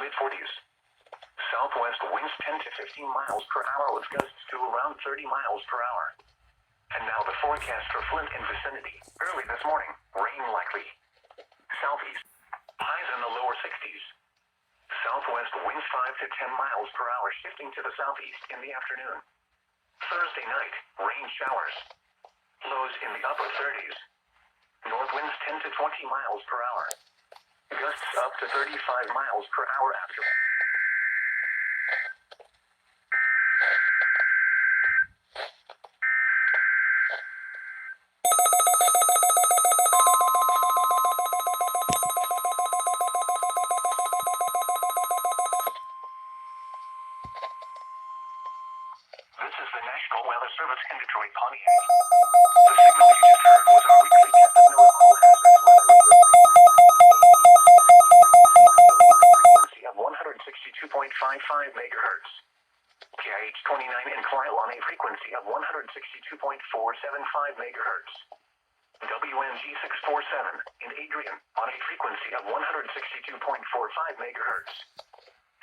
mid-40s. Southwest winds 10 to 15 miles per hour with gusts to around 30 miles per hour. And now the forecast for Flint and vicinity. Early this morning, rain likely. Southeast, highs in the lower 60s. Southwest winds 5 to 10 miles per hour shifting to the southeast in the afternoon. Thursday night, rain showers. Lows in the upper 30s. North winds 10 to 20 miles per hour. Gusts up to 35 miles per hour after. This is the National Weather Service in Detroit, Pontiac. The signal you just heard was our weekly test of NOAA All Hazards weather radio station. Frequency of 162.55 megahertz. KIH-29 in Clio on a frequency of 162.475 megahertz. WNG 647 in Adrian on a frequency of 162.45 megahertz.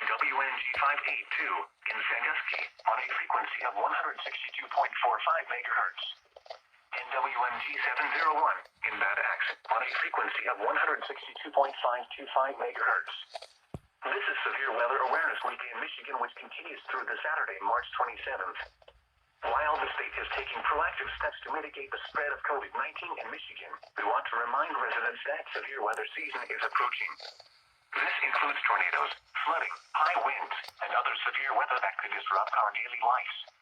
WNG 582 in Sandusky on a frequency of 162.45 megahertz. And WNG 701 in Bad Axe on a frequency of 162.525 megahertz. This is Severe Weather Awareness Week in Michigan, which continues through the Saturday, March 27th. While the state is taking proactive steps to mitigate the spread of COVID-19 in Michigan, we want to remind residents that severe weather season is approaching. This includes tornadoes, flooding, high winds, and other severe weather that could disrupt our daily lives.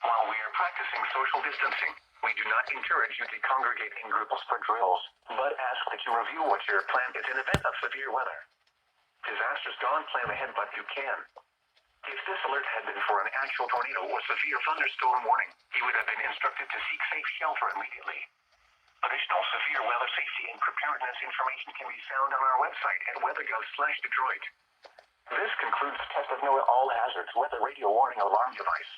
While we are practicing social distancing, we do not encourage you to congregate in groups for drills, but ask that you review what your plan is in event of severe weather. Disasters don't plan ahead, but you can. If this alert had been for an actual tornado or severe thunderstorm warning, you would have been instructed to seek safe shelter immediately. Additional severe weather safety and preparedness information can be found on our website at weather.gov/Detroit. This concludes the test of NOAA All Hazards Weather Radio Warning Alarm Device.